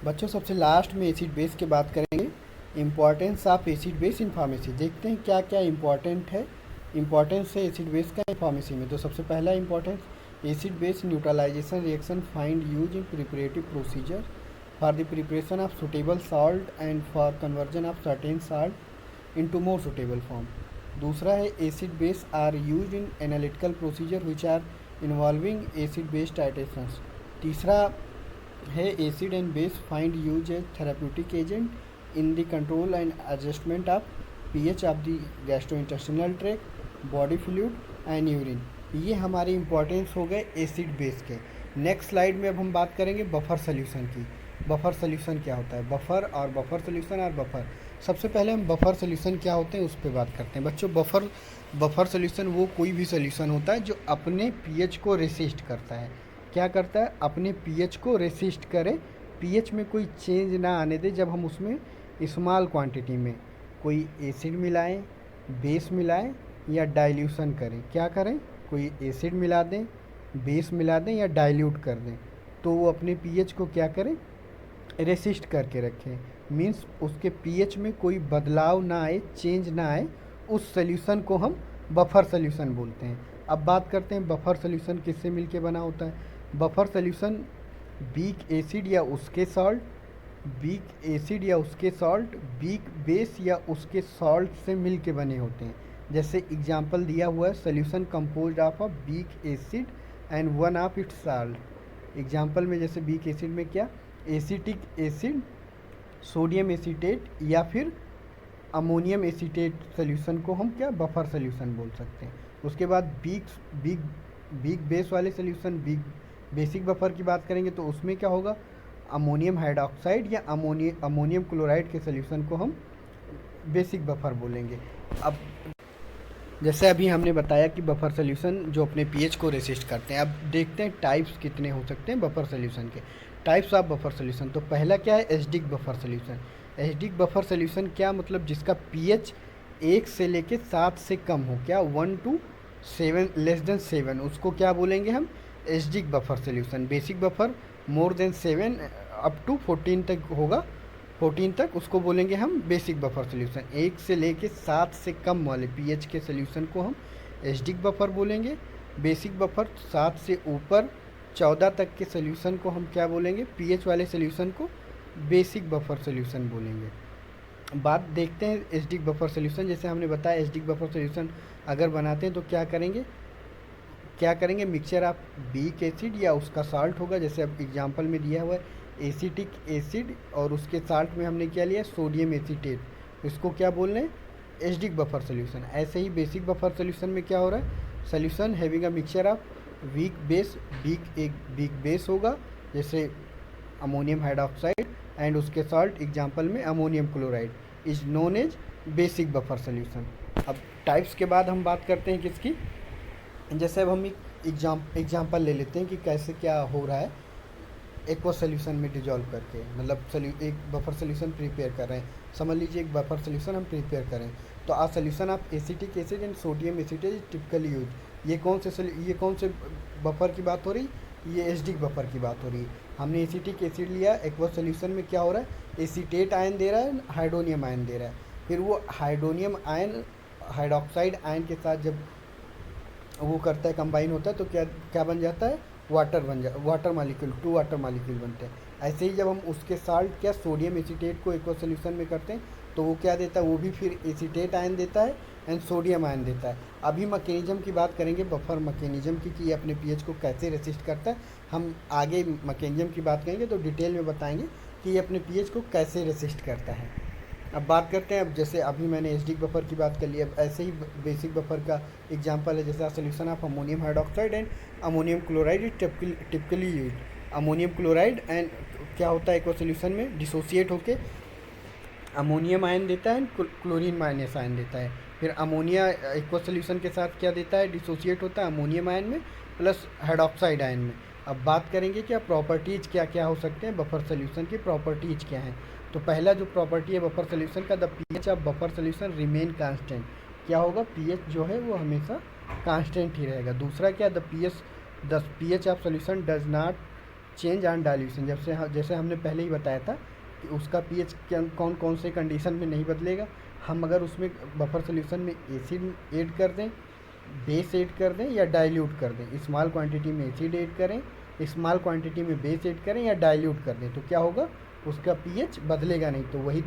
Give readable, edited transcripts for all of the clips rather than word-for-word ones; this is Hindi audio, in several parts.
बच्चों सबसे लास्ट में एसिड बेस की बात करेंगे। Importance of acid base in pharmacy, देखते हैं क्या क्या इम्पॉर्टेंट है, इम्पॉर्टेंस है एसिड बेस का फार्मेसी में। तो सबसे पहला importance, acid base neutralization reaction find use in preparative procedure for the preparation of suitable salt and for conversion of certain salt into more suitable form. दूसरा है acid base are use in analytical procedure which are involving acid base titrations. तीसरा है acid and base find use as therapeutic agent in the control and adjustment of pH of the gastrointestinal tract, body fluid and urine. ये हमारे इंपॉर्टेंस हो गए एसिड बेस के। नेक्स्ट स्लाइड में अब हम बात करेंगे बफर सोल्यूशन की। बफर सोल्यूशन क्या होता है, बफर और बफर सोल्यूशन और बफर। सबसे पहले हम बफर सोल्यूशन क्या होते हैं उस पर बात करते हैं। बच्चों बफर सोल्यूशन वो कोई भी सोल्यूशन होता है जो अपने पीएच को रेसिस्ट करता है। क्या करता है, अपने पीएच को रेसिस्ट करे, पीएच में कोई चेंज ना आने दे। जब हम उसमें स्मॉल क्वांटिटी में कोई एसिड मिलाएं, बेस मिलाएं या डाइल्यूशन करें, क्या करें, कोई एसिड मिला दें, बेस मिला दें या डाइल्यूट कर दें, तो वो अपने पीएच को क्या करें, रेसिस्ट करके रखें। मीन्स उसके पीएच में कोई बदलाव ना आए, चेंज ना आए, उस सोल्यूशन को हम बफर सोल्यूशन बोलते हैं। अब बात करते हैं बफर सोल्यूशन किससे मिलके बना होता है। बफर सोल्यूशन वीक एसिड या उसके सॉल्ट, वीक एसिड या उसके सॉल्ट, वीक बेस या उसके सॉल्ट से मिल के बने होते हैं। जैसे एग्जांपल दिया हुआ है, solution composed of a weak acid and one of its salt. Example में जैसे वीक एसिड में क्या, एसिटिक एसिड, सोडियम एसीटेट या फिर अमोनियम एसीटेट सोल्यूशन को हम क्या बफर सोल्यूशन बोल सकते हैं। उसके बाद वीक बेस वाले सोल्यूशन, वीक बेसिक बफर की बात करेंगे तो उसमें क्या होगा, अमोनियम हाइड्रॉक्साइड या अमोनियम क्लोराइड के सोल्यूशन को हम बेसिक बफर बोलेंगे। अब जैसे अभी हमने बताया कि बफर सोल्यूशन जो अपने पीएच को रेसिस्ट करते हैं। अब देखते हैं टाइप्स कितने हो सकते हैं बफर सोल्यूशन के, टाइप्स ऑफ बफर सोल्यूशन। तो पहला क्या है, acidic buffer solution. Acidic buffer solution क्या मतलब, जिसका पीएच 1 से लेके 7 से कम हो, क्या 1 to 7 लेस देन 7, उसको क्या बोलेंगे हम, acidic buffer solution. Basic buffer more than 7 up to 14 तक होगा, 14 तक, उसको बोलेंगे हम बेसिक बफर सोल्यूशन। 1 से लेके 7 से कम वाले पीएच के सोल्यूशन को हम एसिडिक बफर बोलेंगे। बेसिक बफर 7 से ऊपर 14 तक के सोल्यूशन को हम क्या बोलेंगे, पीएच वाले सोल्यूशन को बेसिक बफर सोल्यूशन बोलेंगे। बात देखते हैं एसिडिक बफर सोल्यूशन। जैसे हमने बताया एसिडिक बफर सोल्यूशन अगर बनाते हैं तो क्या करेंगे, मिक्सचर ऑफ वीक एसिड या उसका साल्ट होगा। जैसे अब एग्जांपल में दिया हुआ है एसिटिक एसिड और उसके साल्ट में हमने क्या लिया, सोडियम एसीटेट, इसको क्या बोल रहे हैं, एसिडिक बफर सोल्यूशन। ऐसे ही बेसिक बफर सोल्यूशन में क्या हो रहा है, solution having a mixture of weak base, एक वीक बेस होगा जैसे अमोनियम हाइड्रॉक्साइड एंड उसके सॉल्ट, एग्जांपल में ammonium chloride, is known as basic buffer solution. अब टाइप्स के बाद हम बात करते हैं किसकी, जैसे अब हम एक एग्जांपल ले लेते हैं कि कैसे क्या हो रहा है एक्वा सोल्यूशन में डिजॉल्व करके, मतलब एक बफर सोल्यूशन प्रिपेयर कर रहे हैं। समझ लीजिए एक बफर सोल्यूशन हम प्रिपेयर करें, तो a solution of acetic acid and sodium acetate is typically use. ये कौन से बफर की बात हो रही, ये एसिडिक बफर की बात हो रही है। हमने एसिटिक एसिड लिया, एक्वा सोल्यूशन में क्या हो रहा है, एसीटेट आयन दे रहा है, हाइड्रोनियम आयन दे रहा है। फिर वो हाइड्रोनियम आयन हाइड्रॉक्साइड आयन के साथ जब वो करता है, कंबाइन होता है, तो क्या क्या बन जाता है, वाटर मालिक्यूल, 2 वाटर मालिक्यूल बनते हैं। ऐसे ही जब हम उसके साल्ट क्या सोडियम एसीटेट को एक्वा सोल्यूशन में करते हैं तो वो क्या देता है, वो भी फिर एसीटेट आयन देता है एंड सोडियम आयन देता है। अभी मैकेनिज्म की बात करेंगे, बफर मैकेनिज्म की, कि ये अपने पीएच को कैसे रेसिस्ट करता है। हम आगे मैकेनिज्म की बात करेंगे तो डिटेल में बताएंगे कि ये अपने पीएच को कैसे रेसिस्ट करता है। अब बात करते हैं, अब जैसे अभी मैंने एसिडिक बफर की बात कर ली, अब ऐसे ही बेसिक बफर का एग्जांपल है जैसे solution of ammonium hydroxide and ammonium chloride is typically use. Ammonium chloride and क्या होता है एक्वा सोल्यूशन में, डिसोसिएट होके अमोनियम आयन देता है, क्लोरीन माइनस आयन देता है। फिर अमोनिया एक्वा सोल्यूशन के साथ क्या देता है, डिसोसिएट होता है अमोनियम आयन में प्लस हाइड्रॉक्साइड आयन में। अब बात करेंगे क्या प्रॉपर्टीज़ क्या क्या हो सकते हैं, बफर सोल्यूशन की प्रॉपर्टीज़ क्या हैं। तो पहला जो प्रॉपर्टी है बफर सोल्यूशन का, the pH of buffer solution remain constant. क्या होगा, पीएच जो है वो हमेशा कांस्टेंट ही रहेगा। दूसरा क्या, the pH of solution does not change on dilution, जैसे हमने पहले ही बताया था कि उसका पीएच कौन कौन से कंडीशन में नहीं बदलेगा। हम अगर उसमें बफर सोल्यूशन में एसिड ऐड कर दें, बेस ऐड कर दें या डाइल्यूट कर दें, स्मॉल क्वांटिटी में एसिड ऐड करें, स्मॉल क्वांटिटी में बेस ऐड करें या डाइल्यूट कर दें, तो क्या होगा, उसका पीएच बदलेगा नहीं। तो वही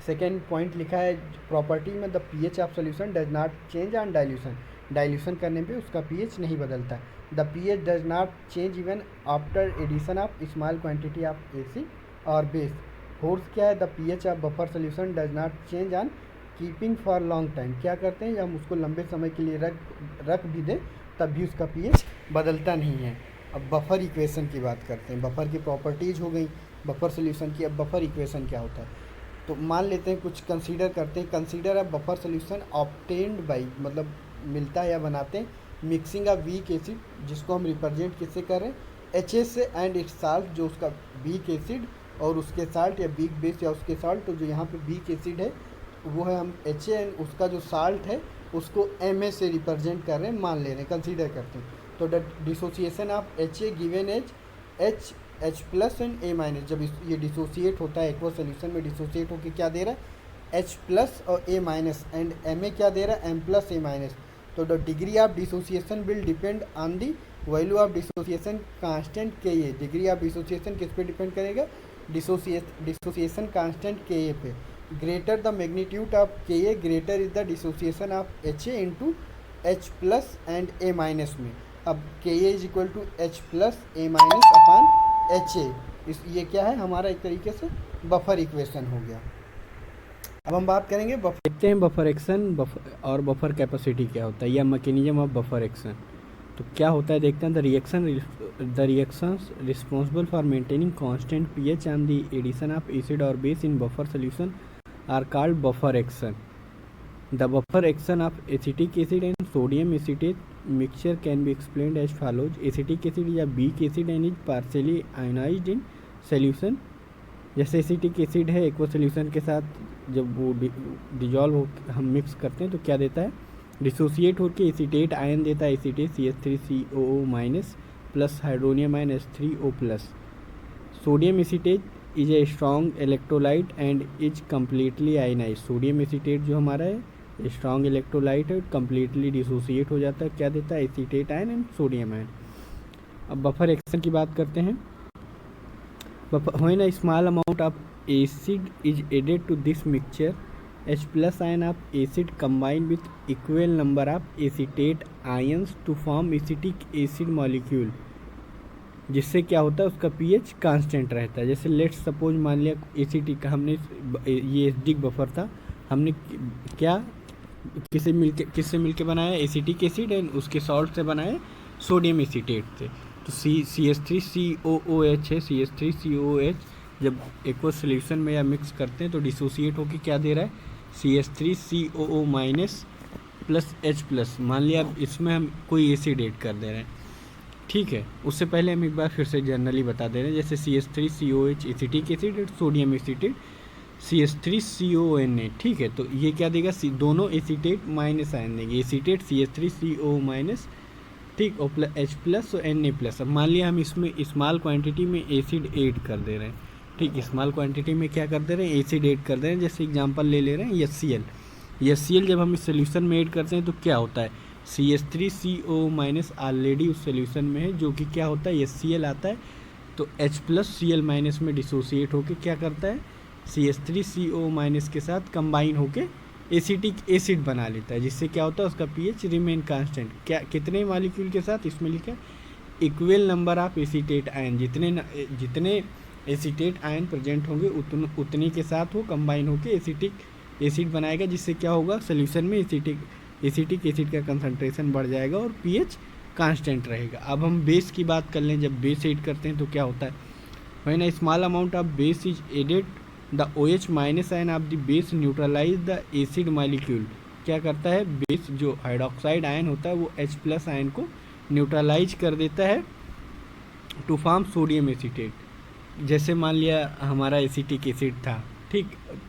सेकेंड पॉइंट लिखा है प्रॉपर्टी में, the pH of solution does not change on dilution. Dilution करने पे उसका पीएच नहीं बदलता। The pH does not change even after addition of small quantity of acid और बेस। फोर्थ क्या है, the pH of buffer solution does not change on keeping for long time. क्या करते हैं, हम उसको लंबे समय के लिए रख भी दें तब भी उसका पीएच बदलता नहीं है। अब बफर इक्वेशन की बात करते हैं। बफर की प्रॉपर्टीज़ हो गई बफर सोल्यूशन की। अब बफर इक्वेशन क्या होता है, तो मान लेते हैं कुछ कंसीडर करते हैं। Consider a buffer solution obtained by, मतलब मिलता है या बनाते हैं, मिक्सिंग अ वीक एसिड, जिसको हम रिप्रेजेंट किससे कर रहे हैं, एच से एंड इट्स साल्ट, जो उसका वीक एसिड और उसके साल्ट या वीक बेस या उसके साल्ट। तो जो यहाँ पे वीक एसिड है वो है हम एच एंड उसका जो साल्ट है उसको एम से रिप्रेजेंट कर रहे हैं, मान ले रहे हैं, कंसीडर करते हैं। तो the dissociation of H A given H plus and A minus, जब ये डिसोसिएट होता है एक्वा सोल्यूशन में, डिसोसिएट होकर क्या दे रहा है, एच प्लस और ए माइनस, एंड एम ए क्या दे रहा है, एम प्लस ए माइनस। तो the degree of dissociation will depend on the value of dissociation constant के ए। डिग्री ऑफ डिसोसिएशन किस पे डिपेंड करेगा, डिसोसिएशन कांस्टेंट के ए पे। Greater the magnitude of K A greater is the dissociation of H A into H plus and A minus में। अब K A is equal to H plus A minus upon H A. ये क्या है हमारा एक तरीके से बफर इक्वेशन हो गया। अब हम बात करेंगे देखते हैं बफर एक्शन और बफर कैपेसिटी क्या होता है, या मैकेनिज्म ऑफ बफर एक्शन। तो क्या होता है देखते हैं। The reactions responsible for maintaining constant pH and the addition of acid और base in buffer solution are called buffer action. The buffer action of acetic acid and sodium acetate mixture can be explained as follows. Acetic acid is a weak acid and is partially ionized in solution. जैसे एसिटिक एसिड है एक्वा सोल्यूशन के साथ जब वो डिजॉल्व हो हम मिक्स करते हैं तो क्या देता है, डिसोसिएट होकर एसीटेट आयन देता है, acetate CH3COO minus plus hydronium ion H3O plus. Sodium acetate is a strong electrolyte and is completely ionize. Sodium acetate जो हमारा है स्ट्रॉन्ग इलेक्ट्रोलाइट है, कम्प्लीटली डिसोसिएट हो जाता है, क्या देता है, acetate ion and sodium ion. अब बफर एक्शन की बात करते हैं। When a small amount of acid is added to this mixture, H plus ion of acid combine with equal number of acetate ions to form acetic acid molecule, जिससे क्या होता है उसका पीएच कांस्टेंट रहता है। जैसे लेट्स सपोज मान लिया एसिटिक का हमने ये एसिडिक बफर था, हमने क्या किससे मिलके बनाया, एसिटिक एसिड एंड उसके सॉल्ट से बनाए सोडियम एसीटेट से। तो CH3COOH है, CH3COOH जब एक्वा सोल्यूशन में या मिक्स करते हैं तो डिसोसिएट होकर क्या दे रहा है, CH3COO minus plus H plus. मान लिया अब इसमें हम कोई एसिड ऐड कर दे रहे हैं, ठीक है। उससे पहले हम एक बार फिर से जनरली बता दे रहे हैं, जैसे CH3COH एसिटिक एसिड और सोडियम एसीटेट CH3CONA, ठीक है। तो ये क्या देगा, दोनों एसीटेट माइनस आयन देंगे, एसीटेट CH3CO माइनस, ठीक, और प्लस H प्लस और Na प्लस। अब मान लिया हम इसमें स्मॉल क्वांटिटी में एसिड ऐड कर दे रहे हैं, ठीक, स्मॉल क्वांटिटी में क्या कर दे रहे हैं, एसिड ऐड कर दे रहे हैं। जैसे एग्जांपल ले ले रहे हैं HCl जब हम इस सोल्यूशन में ऐड करते हैं तो क्या होता है, CH3CO माइनस ऑलरेडी उस सोल्यूशन में है, जो कि क्या होता है, HCl आता है, तो H प्लस Cl माइनस में डिसोसिएट होकर क्या करता है, CH3CO माइनस के साथ कंबाइन होके एसिटिक एसिड बना लेता है, जिससे क्या होता है उसका पीएच रिमेन कांस्टेंट। क्या कितने मॉलिक्यूल के साथ, इसमें लिखा है equal number of acetate ion, जितने एसीटेट आयन प्रेजेंट होंगे उतने के साथ वो कंबाइन होके एसिटिक एसिड बनाएगा, जिससे क्या होगा, सोल्यूशन में एसिटिक एसिड का कंसंट्रेशन बढ़ जाएगा और पीएच कांस्टेंट रहेगा। अब हम बेस की बात कर लें, जब बेस ऐड करते हैं तो क्या होता है, when a small amount of base is added the OH minus ion of the base neutralize the acid molecule. क्या करता है, बेस जो हाइड्रोक्साइड आयन होता है वो H प्लस आयन को न्यूट्रलाइज कर देता है टू फॉर्म सोडियम एसीटेट। जैसे मान लिया हमारा एसिटिक एसिड था, ठीक,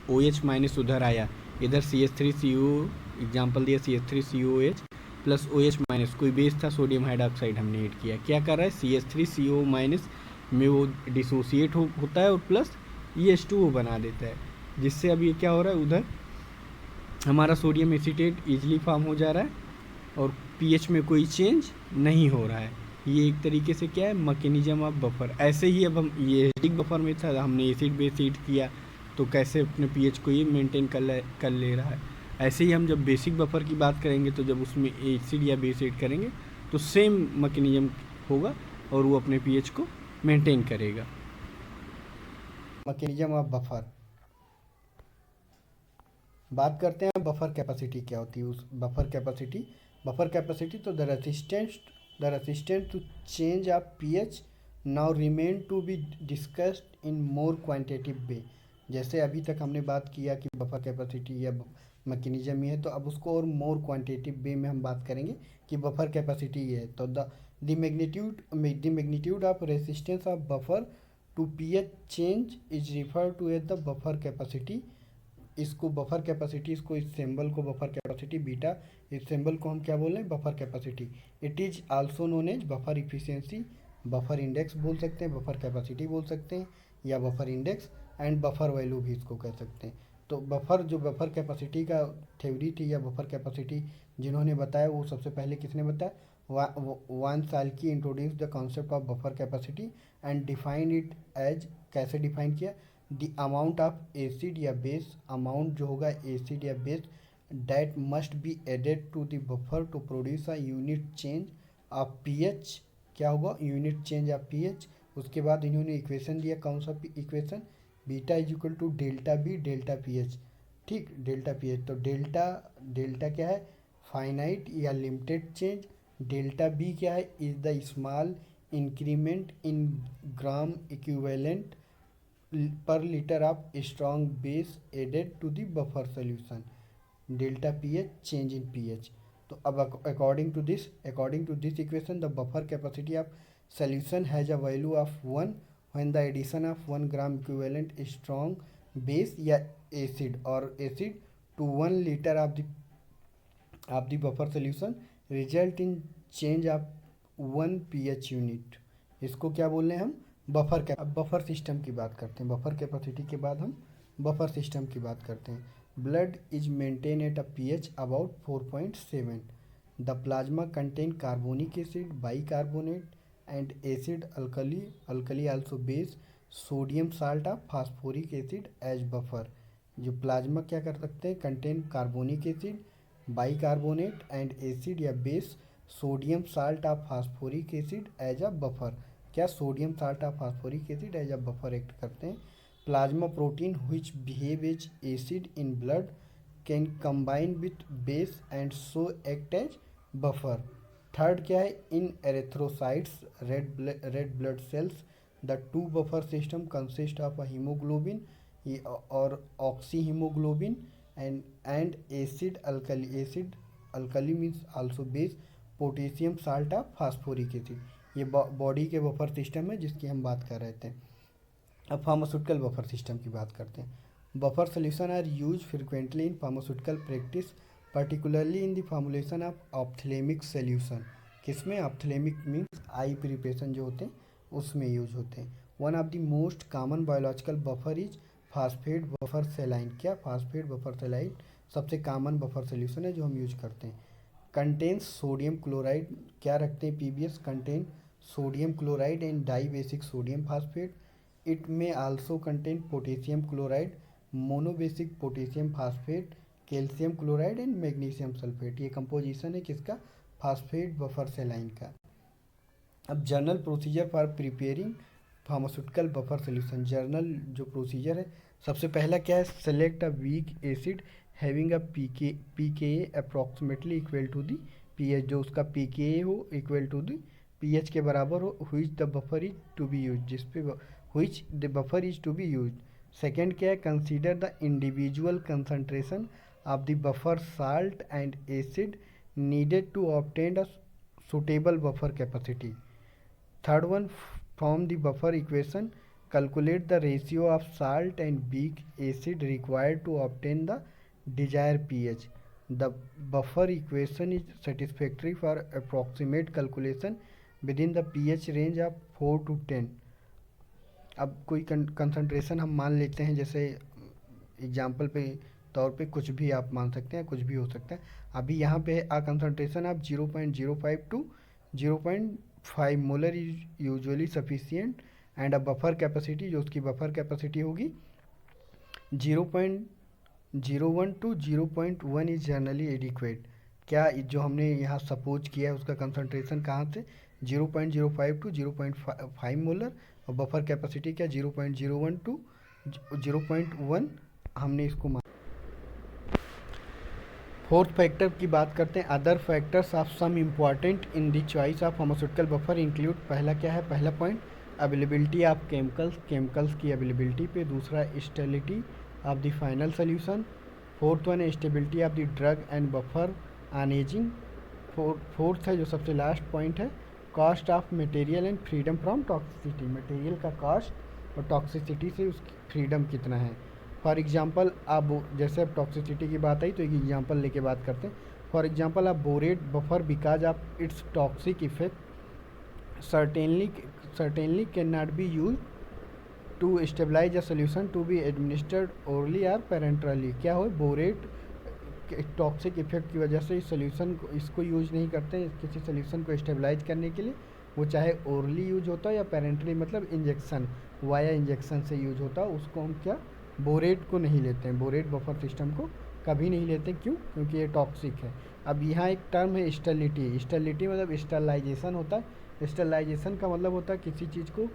OH माइनस उधर आया, इधर CH3CO एग्जाम्पल दिया CH3COH, प्लस OH माइनस, कोई बेस था सोडियम हाइड्रोक्साइड हमने ऐड किया, क्या कर रहा है CH3CO माइनस में वो डिसोसिएट होता है और प्लस EH2O बना देता है, जिससे अब ये क्या हो रहा है, उधर हमारा सोडियम एसीटेट ईजिली फॉर्म हो जा रहा है और pH में कोई चेंज नहीं हो रहा है। ये एक तरीके से क्या है, मैकेनिज्म ऑफ बफर। ऐसे ही अब हम ये एसिडिक बफर में था, हमने एसिड बेस ऐड किया तो कैसे अपने pH को ये मेंटेन कर ले रहा है। ऐसे ही हम जब बेसिक बफर की बात करेंगे तो जब उसमें एसिड या बेस ऐड करेंगे तो सेम मैकेनिज्म होगा और वो अपने pH को मेंटेन करेगा। मैकेनिज्म ऑफ बफर बात करते हैं, बफर कैपेसिटी क्या होती है। उस बफर कैपेसिटी तो the resistance to change of pH now remain to be discussed in more quantitative way. जैसे अभी तक हमने बात किया कि बफर कैपेसिटी या मैकेनिज्म ही है, तो अब उसको और मोर क्वांटिटेटिव वे में हम बात करेंगे कि बफर कैपेसिटी ये है। तो the magnitude of resistance of buffer to pH change is refer to as the buffer capacity. इसको बफर कैपेसिटी, इसको इस सिंबल को बफर कैपेसिटी बीटा, इस सिंबल को हम क्या बोल रहे हैं, buffer capacity. It is also known as buffer efficiency, buffer index बोल सकते हैं, बफर कैपेसिटी बोल सकते हैं, या buffer index and buffer value भी इसको कह सकते हैं। तो बफर, जो बफर कैपेसिटी का थ्योरी थी या बफर कैपेसिटी जिन्होंने बताया, वो सबसे पहले किसने बताया, Van Slyke introduce the concept of buffer capacity and define it as, कैसे डिफाइन किया, द अमाउंट ऑफ एसिड या बेस, अमाउंट जो होगा एसिड या base that must be added to the buffer to produce a unit change of pH। क्या होगा, यूनिट चेंज ऑफ pH। उसके बाद इन्होंने इक्वेशन दिया, कौन सा equation, beta is equal to delta B delta pH। ठीक, डेल्टा pH, तो डेल्टा क्या है, फाइनाइट या लिमिटेड चेंज, डेल्टा बी क्या है, is the small increment in gram equivalent per liter of strong base added to the buffer solution, delta pH change in pH। तो अब according to this equation the buffer capacity of solution has a value of 1 when the addition of 1 gram equivalent strong base या acid to 1 liter of the buffer solution result in change of 1 pH unit। इसको क्या बोल रहे हैं हम, बफर के। अब बफर सिस्टम की बात करते हैं, बफर कैपेसिटी के बाद हम बफर सिस्टम की बात करते हैं। Blood is maintain at a pH about 4.7। The plasma contain carbonic acid, bicarbonate and acid, alkali also base, sodium salt of phosphoric acid as buffer. जो प्लाज्मा क्या कर सकते हैं, contain carbonic acid, bicarbonate and acid या base, sodium salt of phosphoric acid as a buffer. क्या, sodium salt of phosphoric acid as a buffer act करते हैं। Plasma protein which behave as acid in blood can combine with base and so act as buffer. Third क्या है, in erythrocytes red blood cells the two buffer system consist of a haemoglobin और oxy haemoglobin and acid alkali means also base, potassium salt of phosphoric acid. ये बॉडी के बफर सिस्टम है जिसकी हम बात कर रहे थे। अब फार्मास्यूटिकल बफर सिस्टम की बात करते हैं। Buffer solution are use frequently in pharmaceutical practice, particularly in the formulation of ophthalmic solution. किसमें, ऑप्थेलेमिक मीन्स आई प्रिपरेशन जो होते हैं उसमें यूज होते हैं। One of the most common biological buffer is phosphate buffer सेलाइन। क्या, फास्फेट बफर सेलाइन सबसे कॉमन बफर सोल्यूशन है जो हम यूज करते हैं। कंटेन्स सोडियम क्लोराइड, क्या रखते हैं, PBS contain sodium chloride and dibasic sodium phosphate. It may also contain potassium chloride, monobasic potassium phosphate, calcium chloride and magnesium sulfate। ये कंपोजिशन है किसका, फास्फेट बफर सेलाइन का। अब general procedure for preparing pharmaceutical buffer solution, general जो प्रोसीजर है, सबसे पहला क्या है, select a weak acid having a pK approximately equal to the pH, जो उसका पीके हो इक्वल टू दी pH के बराबर हो, which the buffer is to be used, जिस पे which the buffer is to be used। Second क्या है, consider the individual concentration of the buffer salt and acid needed to obtain a suitable buffer capacity. Third one, from the buffer equation calculate the ratio of salt and weak acid required to obtain the desire pH। The buffer equation is satisfactory for approximate calculation within the pH range of 4 to 10। अब कोई कंसंट्रेशन हम मान लेते हैं, जैसे एग्जाम्पल पे तौर पे कुछ भी आप मान सकते हैं, कुछ भी हो सकता है। अभी यहाँ पे आ कंसंट्रेशन आप 0.05 to 0.5 molar is usually sufficient and a buffer capacity, जो उसकी बफर कैपेसिटी होगी 0.01 to 0.1 इज जनरली एडिक्वेट। क्या जो हमने यहाँ सपोज किया है उसका कंसंट्रेशन कहाँ से 0.05 to 0.5 मोलर, और बफर कैपेसिटी क्या 0.01 to 0.1 हमने इसको मान। फोर्थ फैक्टर की बात करते हैं, other factors of some important in the choice of pharmaceutical buffer include. पहला क्या है, पहला पॉइंट अवेलेबिलिटी ऑफ केमिकल्स की अवेलेबिलिटी पे। दूसरा stability of the final solution. Fourth one है stability of the drug and buffer on ageing. Fourth है जो सबसे लास्ट पॉइंट है, cost of material and freedom from toxicity. Material का कॉस्ट और टॉक्सिसिटी से उसकी फ्रीडम कितना है। फॉर एग्जांपल आप जैसे अब टॉक्सिसिटी की बात आई तो एक एग्जांपल लेके बात करते हैं। फॉर एग्जांपल आप borate buffer because of its toxic effect certainly cannot be used to stabilize a solution to be administered orally or parenterally। क्या हो, बोरेट टॉक्सिक इफेक्ट की वजह से इस सोल्यूशन को इसको यूज नहीं करते हैं किसी सोल्यूशन को स्टेबलाइज करने के लिए, वो चाहे ओरली यूज होता है या पेरेंटली मतलब इंजेक्शन वाया इंजेक्शन से यूज होता है, उसको हम क्या बोरेट को नहीं लेते हैं, बोरेट बफर सिस्टम को कभी नहीं लेते। क्यों? क्योंकि ये टॉक्सिक है। अब यहाँ एक टर्म है स्टेरिलिटी। स्टेरिलिटी मतलब स्टरलाइजेशन होता है। स्टरलाइजेशन का मतलब होता है किसी चीज़ को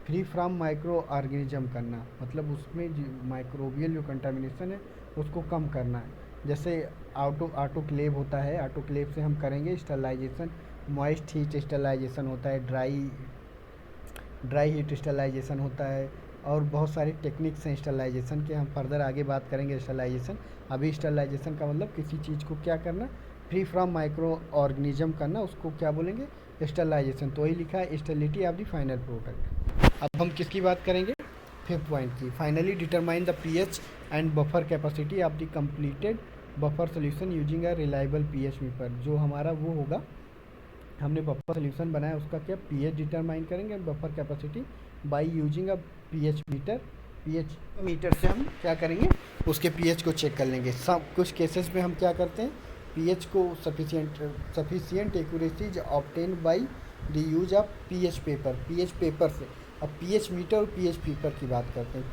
फ्री फ्रॉम माइक्रो ऑर्गेनिज्म करना, मतलब उसमें माइक्रोबियल जो कंटामिनेशन है उसको कम करना है। जैसे ऑटोक्लेव होता है, ऑटोक्लेव से हम करेंगे स्टरलाइजेशन। मॉइस्ट हीट स्टरलाइजेशन होता है, ड्राई हीट स्टरलाइजेशन होता है, और बहुत सारी टेक्निक्स हैं स्टरलाइजेशन के, हम फर्दर आगे बात करेंगे स्टरलाइजेशन। अभी स्टरलाइजेशन का मतलब किसी चीज़ को क्या करना, फ्री फ्रॉम माइक्रो ऑर्गेनिज्म करना, उसको क्या बोलेंगे स्टरलाइजेशन। तो वही लिखा है sterility of the final product. अब हम किसकी बात करेंगे, फिफ्थ पॉइंट की। Finally determine the pH and buffer capacity of the completed buffer solution using a reliable pH meter. जो हमारा वो होगा, हमने बफर सोल्यूशन बनाया उसका क्या पीएच डिटरमाइन करेंगे, buffer capacity by using a pH meter. PH meter से हम क्या करेंगे, उसके पीएच को चेक कर लेंगे। सब कुछ केसेस में हम क्या करते हैं, पीएच को sufficient accuracy obtain by the use of pH paper से। अब पीएच मीटर और पीएच पेपर की बात करते हैं।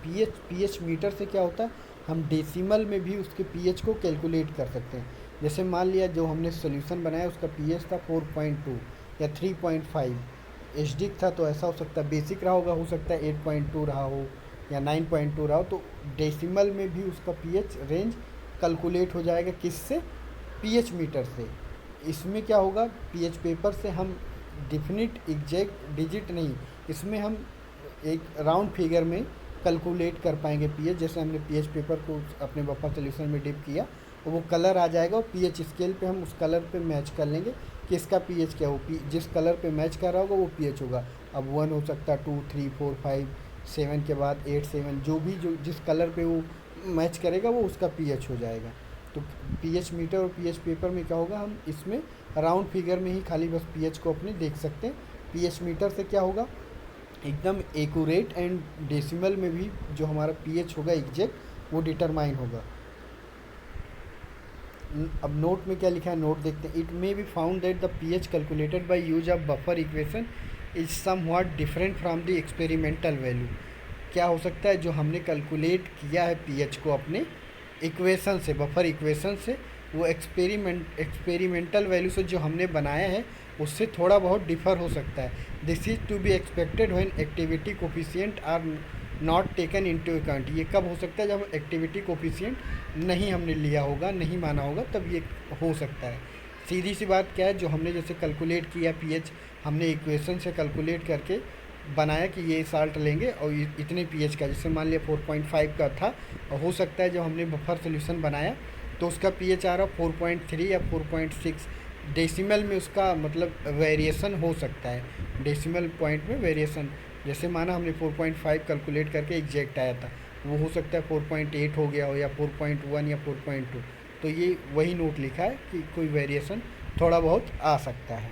पीएच मीटर से क्या होता है, हम डेसिमल में भी उसके पीएच को कैलकुलेट कर सकते हैं। जैसे मान लिया जो हमने सोल्यूशन बनाया उसका पीएच था 4.2 या 3.5, एसिडिक था तो ऐसा हो सकता है, बेसिक रहा होगा, हो सकता है 8.2 रहा हो या 9.2 रहा हो, तो डेसिमल में भी उसका पीएच रेंज कैलकुलेट हो जाएगा। किससे, पीएच मीटर से। इसमें क्या होगा, पीएच पेपर से हम डिफिनिट एग्जैक्ट डिजिट नहीं, इसमें हम एक राउंड फिगर में कैलकुलेट कर पाएंगे पीएच। जैसे हमने पीएच पेपर को अपने बफर सोल्यूशन में डिप किया तो वो कलर आ जाएगा, और पीएच स्केल पे हम उस कलर पे मैच कर लेंगे कि इसका पीएच क्या हो, जिस कलर पे मैच कर रहा होगा वो पीएच होगा। अब 1 हो सकता है, 2, 3, 4, 5, 7 के बाद 8, 7, जो जिस कलर पे वो मैच करेगा वो उसका पीएच हो जाएगा। तो पीएच मीटर और पीएच पेपर में क्या होगा, हम इसमें राउंड फिगर में ही खाली बस पीएच को अपने देख सकते हैं। पीएच मीटर से क्या होगा, एकदम एक्यूरेट एंड डेसिमल में भी जो हमारा पीएच होगा एग्जैक्ट वो डिटरमाइन होगा। अब नोट में क्या लिखा है, नोट देखते हैं। It may be found that the pH calculated by use of buffer equation is somewhat different from the experimental value. क्या हो सकता है, जो हमने कैलकुलेट किया है पीएच को अपने इक्वेशन से, बफर इक्वेशन से, वो एक्सपेरिमेंटल वैल्यू से जो हमने बनाया है उससे थोड़ा बहुत डिफर हो सकता है। This is to be expected when activity coefficient are not taken into account. ये कब हो सकता है, जब एक्टिविटी कोफिशिएंट नहीं हमने लिया होगा, नहीं माना होगा, तब ये हो सकता है। सीधी सी बात क्या है, जो हमने जैसे कैलकुलेट किया पीएच, हमने इक्वेशन से कैलकुलेट करके बनाया कि ये साल्ट लेंगे और इतने पीएच का, जैसे मान लिया 4.5 का था, और हो सकता है जब हमने बफर सोल्यूशन बनाया तो उसका पीएच आ रहा 4.3 या 4.6। डेसिमल में उसका मतलब वेरिएशन हो सकता है, डेसिमल पॉइंट में वेरिएशन। जैसे माना हमने 4.5 कैलकुलेट करके एग्जैक्ट आया था, वो हो सकता है 4.8 हो गया हो या 4.1 या 4.2। तो ये वही नोट लिखा है कि कोई वेरिएशन थोड़ा बहुत आ सकता है।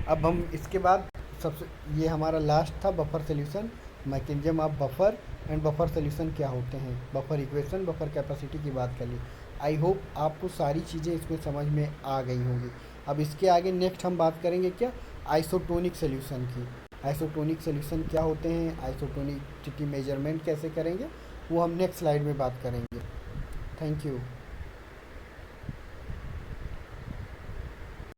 अब हम इसके बाद सबसे, ये हमारा लास्ट था buffer solution, mechanism of buffer and buffer solution क्या होते हैं, बफर इक्वेशन, बफर कैपेसिटी की बात कर ली। आई होप आपको सारी चीज़ें इसमें समझ में आ गई होंगी। अब इसके आगे नेक्स्ट हम बात करेंगे क्या, आइसोटोनिक सोल्यूशन की। आइसोटोनिक सोल्यूशन क्या होते हैं, आइसोटोनिसिटी मेजरमेंट कैसे करेंगे, वो हम नेक्स्ट स्लाइड में बात करेंगे। Thank you.